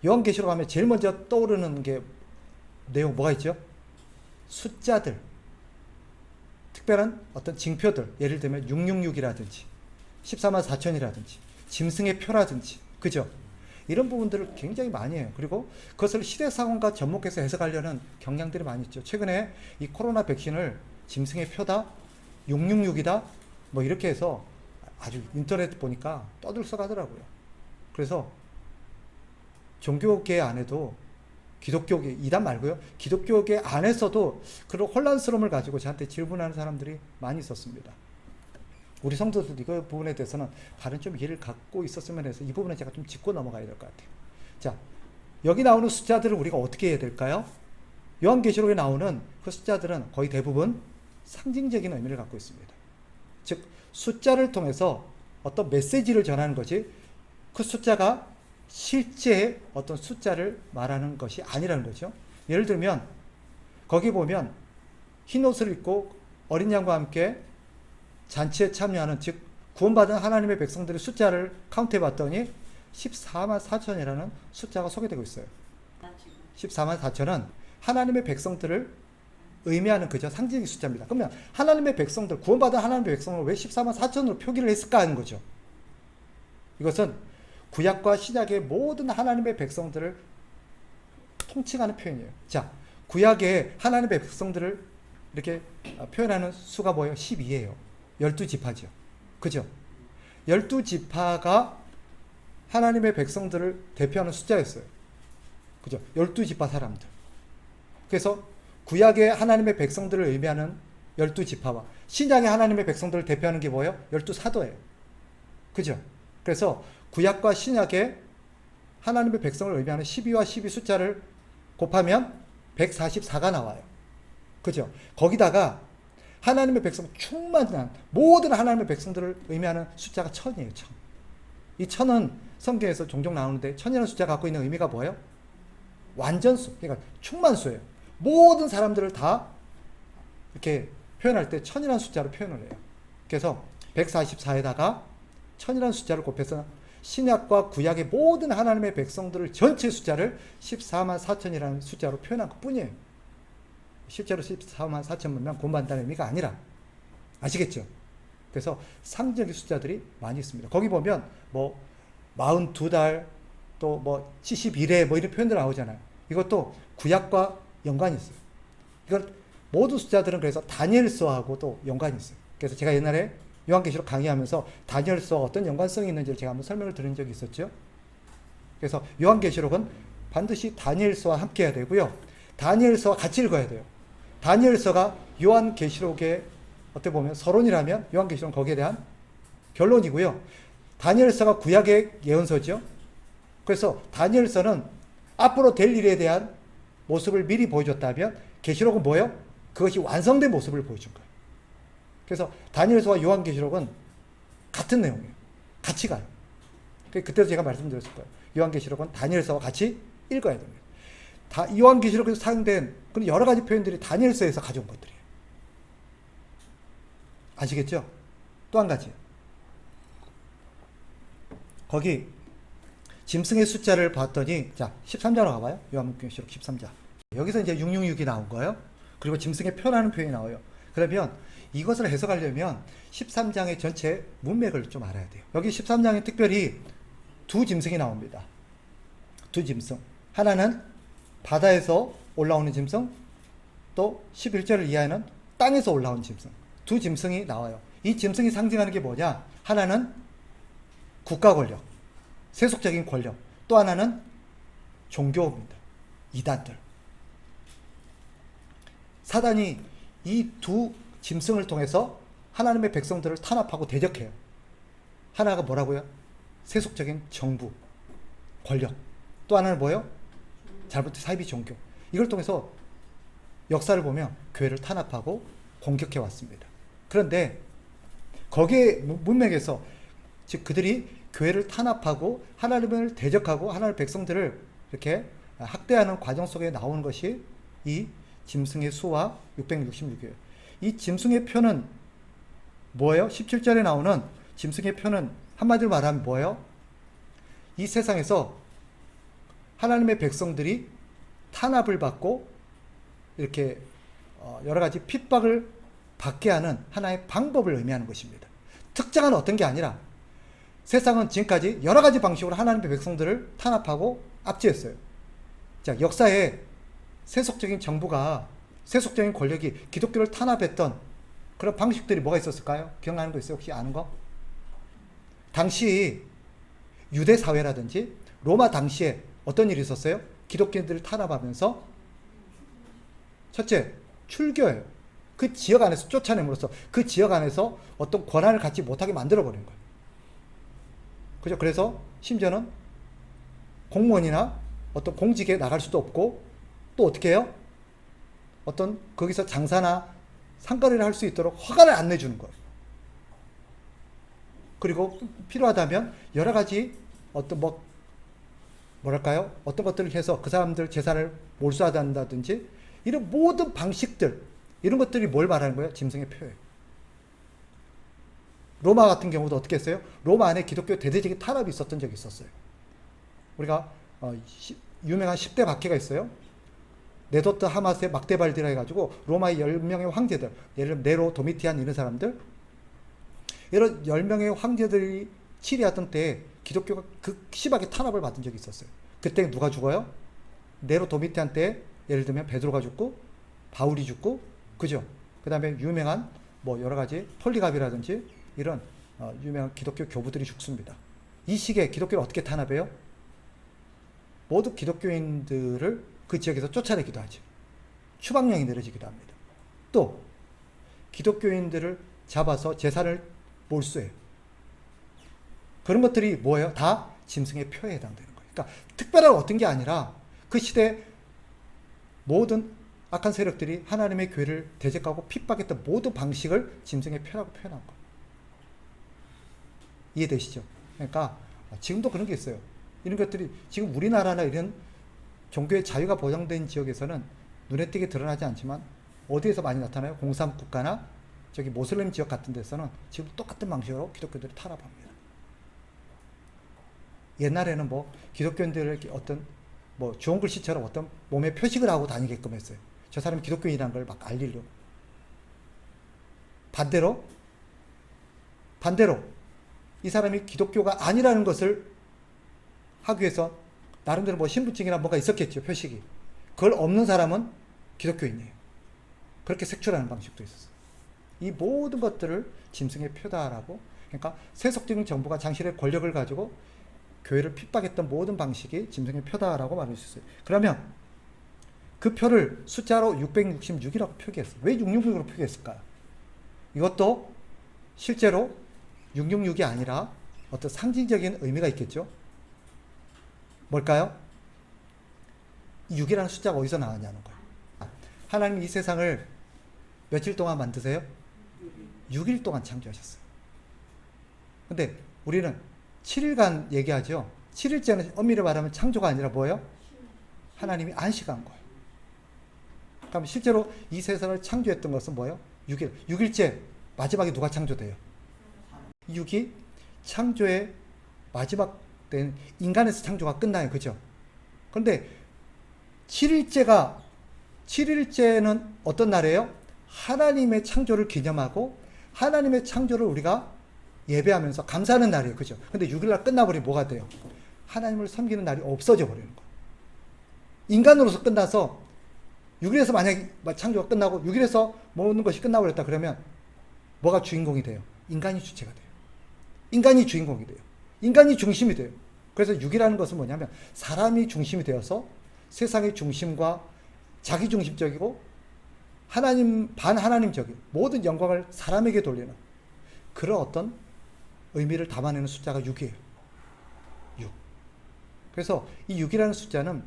요한계시록 하면 제일 먼저 떠오르는 게 내용 뭐가 있죠? 숫자들, 특별한 어떤 징표들, 예를 들면 666이라든지 14만 4천이라든지 짐승의 표라든지, 그죠? 이런 부분들을 굉장히 많이 해요. 그리고 그것을 시대 상황과 접목해서 해석하려는 경향들이 많이 있죠. 최근에 이 코로나 백신을 짐승의 표다, 666이다, 뭐 이렇게 해서 아주 인터넷 보니까 떠들썩하더라고요. 그래서 종교계 안에도, 기독교계, 이단 말고요, 기독교계 안에서도 그런 혼란스러움을 가지고 저한테 질문하는 사람들이 많이 있었습니다. 우리 성도들도 이 부분에 대해서는 다른 좀 이해를 갖고 있었으면 해서 이 부분은 제가 좀 짚고 넘어가야 될 것 같아요. 자, 여기 나오는 숫자들을 우리가 어떻게 해야 될까요? 요한계시록에 나오는 그 숫자들은 거의 대부분 상징적인 의미를 갖고 있습니다. 즉, 숫자를 통해서 어떤 메시지를 전하는 거지, 그 숫자가 실제 어떤 숫자를 말하는 것이 아니라는 거죠. 예를 들면 거기 보면 흰 옷을 입고 어린 양과 함께 잔치에 참여하는, 즉 구원받은 하나님의 백성들의 숫자를 카운트해 봤더니 14만 4천이라는 숫자가 소개되고 있어요. 14만 4천은 하나님의 백성들을 의미하는 그저 상징의 숫자입니다. 그러면 하나님의 백성들, 구원받은 하나님의 백성을 왜 14만 4천으로 표기를 했을까 하는 거죠. 이것은 구약과 신약의 모든 하나님의 백성들을 통칭하는 표현이에요. 자, 구약의 하나님의 백성들을 이렇게 표현하는 수가 뭐예요? 12예요. 12지파죠. 그죠? 12지파가 하나님의 백성들을 대표하는 숫자였어요. 그죠? 12지파 사람들. 그래서 구약의 하나님의 백성들을 의미하는 12지파와 신약의 하나님의 백성들을 대표하는 게 뭐예요? 12사도예요. 그죠? 그래서 구약과 신약의 하나님의 백성을 의미하는 12와 12 숫자를 곱하면 144가 나와요. 그죠? 거기다가 하나님의 백성, 충만한 모든 하나님의 백성들을 의미하는 숫자가 1000이에요. 1000. 이 1000은 성경에서 종종 나오는데 1000이라는 숫자가 갖고 있는 의미가 뭐예요? 완전수, 그러니까 충만수예요. 모든 사람들을 다 이렇게 표현할 때 1000이라는 숫자로 표현을 해요. 그래서 144에다가 1000이라는 숫자를 곱해서 신약과 구약의 모든 하나님의 백성들을 전체 숫자를 14만 4천이라는 숫자로 표현한 것 뿐이에요. 실제로 14만 4천만 구원받는다는 의미가 아니라, 아시겠죠? 그래서 상징의 숫자들이 많이 있습니다. 거기 보면 뭐 42달, 또 뭐 71회 뭐 이런 표현들 나오잖아요. 이것도 구약과 연관이 있어요. 이건 모든 숫자들은 그래서 다니엘서하고도 연관이 있어요. 그래서 제가 옛날에 요한계시록 강의하면서 다니엘서와 어떤 연관성이 있는지를 제가 한번 설명을 드린 적이 있었죠. 그래서 요한계시록은 반드시 다니엘서와 함께 해야 되고요. 다니엘서와 같이 읽어야 돼요. 다니엘서가 요한계시록의 어떻게 보면 서론이라면 요한계시록은 거기에 대한 결론이고요. 다니엘서가 구약의 예언서죠. 그래서 다니엘서는 앞으로 될 일에 대한 모습을 미리 보여줬다면 계시록은 뭐예요? 그것이 완성된 모습을 보여준 거예요. 그래서 다니엘서와 요한계시록은 같은 내용이에요. 같이 가요. 그때도 제가 말씀드렸을 거예요. 요한계시록은 다니엘서와 같이 읽어야 됩니다. 요한계시록에서 사용된 그런 여러 가지 표현들이 다니엘서에서 가져온 것들이에요. 아시겠죠? 또 한 가지. 거기 짐승의 숫자를 봤더니, 자, 13자로 가봐요. 요한계시록 13자. 여기서 이제 666이 나온 거예요. 그리고 짐승의 표라는 표현이 나와요. 그러면 이것을 해석하려면 13장의 전체 문맥을 좀 알아야 돼요. 여기 13장에 특별히 두 짐승이 나옵니다. 두 짐승. 하나는 바다에서 올라오는 짐승, 또 11절을 이해하는 땅에서 올라온 짐승. 두 짐승이 나와요. 이 짐승이 상징하는 게 뭐냐? 하나는 국가 권력, 세속적인 권력, 또 하나는 종교입니다. 이단들. 사단이 이 두 짐승을 통해서 하나님의 백성들을 탄압하고 대적해요. 하나가 뭐라고요? 세속적인 정부, 권력. 또 하나는 뭐예요? 잘못된 사이비 종교. 이걸 통해서 역사를 보면 교회를 탄압하고 공격해 왔습니다. 그런데 거기에 문맥에서, 즉 그들이 교회를 탄압하고 하나님을 대적하고 하나님의 백성들을 이렇게 학대하는 과정 속에 나오는 것이 이 짐승의 수와 666이에요. 이 짐승의 표는 뭐예요? 17절에 나오는 짐승의 표는 한마디로 말하면 뭐예요? 이 세상에서 하나님의 백성들이 탄압을 받고 이렇게 여러 가지 핍박을 받게 하는 하나의 방법을 의미하는 것입니다. 특정한 어떤 게 아니라 세상은 지금까지 여러 가지 방식으로 하나님의 백성들을 탄압하고 압제했어요. 자, 역사에 세속적인 정부가, 세속적인 권력이 기독교를 탄압했던 그런 방식들이 뭐가 있었을까요? 기억나는 거 있어요? 혹시 아는 거? 당시 유대 사회라든지 로마 당시에 어떤 일이 있었어요? 기독교인들을 탄압하면서 첫째, 출교예요. 그 지역 안에서 쫓아냄으로써 그 지역 안에서 어떤 권한을 갖지 못하게 만들어버린 거예요. 그죠? 그래서 심지어는 공무원이나 어떤 공직에 나갈 수도 없고 또 어떻게 해요? 어떤 거기서 장사나 상거래를 할 수 있도록 허가를 안 내주는 거예요. 그리고 필요하다면 여러 가지 어떤 뭐랄까요? 어떤 것들을 해서 그 사람들 재산을 몰수한다든지 이런 모든 방식들, 이런 것들이 뭘 말하는 거예요? 짐승의 표예요. 로마 같은 경우도 어떻게 했어요? 로마 안에 기독교 대대적인 탄압이 있었던 적이 있었어요. 우리가 유명한 10대 박해가 있어요. 네도트 하마스의 막대발디라 해가지고 로마의 10명의 황제들, 예를 들면 네로, 도미티안 이런 사람들, 이런 10명의 황제들이 치리하던 때에 기독교가 극심하게 탄압을 받은 적이 있었어요. 그때 누가 죽어요? 네로, 도미티안 때 예를 들면 베드로가 죽고 바울이 죽고, 그죠? 그 다음에 유명한 여러 가지 폴리갑이라든지 이런 유명한 기독교 교부들이 죽습니다. 이 시기에 기독교를 어떻게 탄압해요? 모두 기독교인들을 그 지역에서 쫓아내기도 하죠. 추방령이 내려지기도 합니다. 또 기독교인들을 잡아서 재산을 몰수해요. 그런 것들이 뭐예요? 다 짐승의 표에 해당되는 거예요. 그러니까 특별한 어떤 게 아니라 그 시대 모든 악한 세력들이 하나님의 교회를 대적하고 핍박했던 모든 방식을 짐승의 표라고 표현한 거예요. 이해되시죠? 그러니까 지금도 그런 게 있어요. 이런 것들이 지금 우리나라나 이런 종교의 자유가 보장된 지역에서는 눈에 띄게 드러나지 않지만 어디에서 많이 나타나요? 공산 국가나 저기 모슬림 지역 같은 데서는 지금 똑같은 방식으로 기독교들이 탄압합니다. 옛날에는 기독교인들을 어떤 주홍 글씨처럼 어떤 몸에 표식을 하고 다니게끔 했어요. 저 사람이 기독교인이라는 걸 막 알리려고. 반대로 이 사람이 기독교가 아니라는 것을 하기 위해서 나름대로 신분증이나 뭐가 있었겠죠, 표식이. 그걸 없는 사람은 기독교인이에요. 그렇게 색출하는 방식도 있었어요. 이 모든 것들을 짐승의 표다라고, 그러니까 세속적인 정부가 당신의 권력을 가지고 교회를 핍박했던 모든 방식이 짐승의 표다라고 말할 수 있어요. 그러면 그 표를 숫자로 666이라고 표기했어요. 왜 666으로 표기했을까요? 이것도 실제로 666이 아니라 어떤 상징적인 의미가 있겠죠. 뭘까요? 6이라는 숫자가 어디서 나왔냐는 거예요. 하나님이 이 세상을 며칠 동안 만드세요? 6일 동안 창조하셨어요. 근데 우리는 7일간 얘기하죠. 7일째는 엄밀히 말하면 창조가 아니라 뭐예요? 하나님이 안식한 거예요. 그럼 실제로 이 세상을 창조했던 것은 뭐예요? 6일. 6일째 마지막에 누가 창조돼요? 6이 창조의 마지막 된 인간에서 창조가 끝나요. 그죠? 그런데 7일째는 어떤 날이에요? 하나님의 창조를 기념하고 하나님의 창조를 우리가 예배하면서 감사하는 날이에요. 그죠? 근데 6일날 끝나버리면 뭐가 돼요? 하나님을 섬기는 날이 없어져 버리는 거예요. 인간으로서 끝나서 6일에서 만약에 창조가 끝나고 6일에서 모든 것이 끝나버렸다 그러면 뭐가 주인공이 돼요? 인간이 주체가 돼요. 인간이 주인공이 돼요. 인간이 중심이 돼요. 그래서 6이라는 것은 뭐냐면 사람이 중심이 되어서 세상의 중심과 자기중심적이고 반하나님적인 모든 영광을 사람에게 돌리는 그런 어떤 의미를 담아내는 숫자가 6이에요. 6. 그래서 이 6이라는 숫자는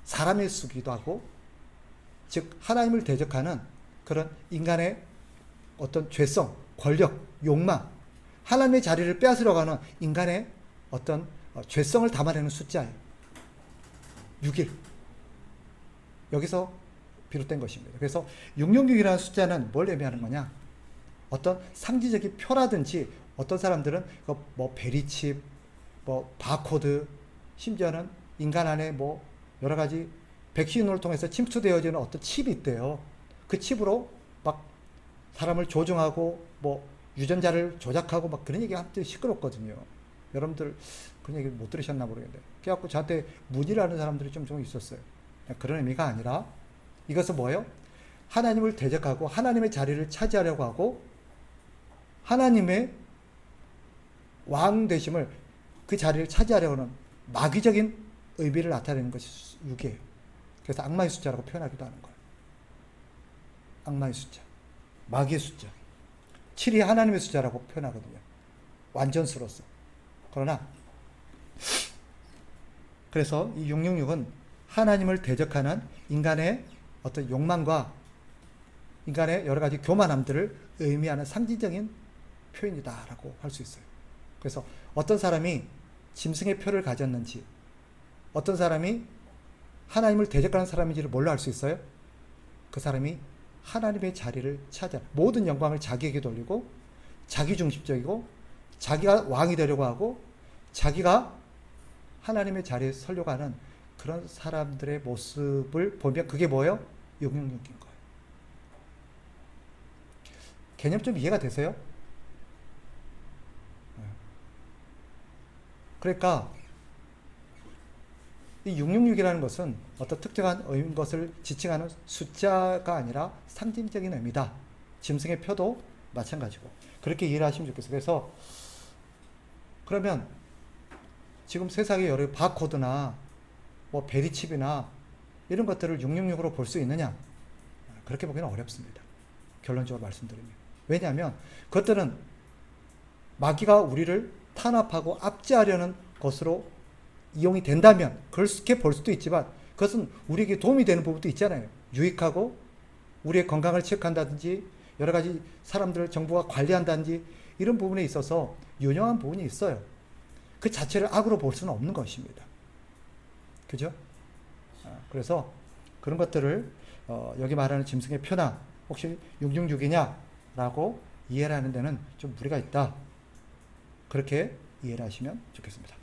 사람의 수기도 하고, 즉 하나님을 대적하는 그런 인간의 어떤 죄성, 권력, 욕망, 하나님의 자리를 빼앗으려고 하는 인간의 어떤 죄성을 담아내는 숫자예요. 6일. 여기서 비롯된 것입니다. 그래서 666이라는 숫자는 뭘 의미하는 거냐? 어떤 상징적인 표라든지 어떤 사람들은 베리칩, 바코드, 심지어는 인간 안에 뭐 여러 가지 백신을 통해서 침투되어지는 어떤 칩이 있대요. 그 칩으로 막 사람을 조종하고 뭐 유전자를 조작하고 막 그런 얘기 한때 시끄럽거든요. 여러분들 그런 얘기 못 들으셨나 모르겠는데. 그래갖고 저한테 문의를 하는 사람들이 좀 있었어요. 그런 의미가 아니라 이것은 뭐예요? 하나님을 대적하고 하나님의 자리를 차지하려고 하고 하나님의 왕 되심을 그 자리를 차지하려고 하는 마귀적인 의미를 나타내는 것이 6이에요. 그래서 악마의 숫자라고 표현하기도 하는 거예요. 악마의 숫자, 마귀의 숫자. 7이 하나님의 숫자라고 표현하거든요. 완전수로서. 그러나 그래서 이 666은 하나님을 대적하는 인간의 어떤 욕망과 인간의 여러 가지 교만함들을 의미하는 상징적인 표현이다라고 할 수 있어요. 그래서 어떤 사람이 짐승의 표를 가졌는지, 어떤 사람이 하나님을 대적하는 사람인지를 뭘로 알 수 있어요? 그 사람이 하나님의 자리를 차지하, 모든 영광을 자기에게 돌리고 자기중심적이고 자기가 왕이 되려고 하고 자기가 하나님의 자리에 서려고 하는 그런 사람들의 모습을 보면 그게 뭐예요? 666인 거예요. 개념 좀 이해가 되세요? 그러니까 이 666이라는 것은 어떤 특정한 것을 지칭하는 숫자가 아니라 상징적인 의미다. 짐승의 표도 마찬가지고 그렇게 이해를 하시면 좋겠어요. 그래서 그러면 지금 세상에 여러 바코드나 뭐 베리칩이나 이런 것들을 666으로 볼 수 있느냐? 그렇게 보기는 어렵습니다. 결론적으로 말씀드리면. 왜냐하면 그것들은 마귀가 우리를 탄압하고 압제하려는 것으로 이용이 된다면 그렇게 볼 수도 있지만 그것은 우리에게 도움이 되는 부분도 있잖아요. 유익하고 우리의 건강을 체크한다든지 여러 가지 사람들을 정부가 관리한다든지 이런 부분에 있어서 유용한 부분이 있어요. 그 자체를 악으로 볼 수는 없는 것입니다. 그죠? 그래서 그런 것들을 여기 말하는 짐승의 표나 혹시 666이냐 라고 이해를 하는 데는 좀 무리가 있다. 그렇게 이해를 하시면 좋겠습니다.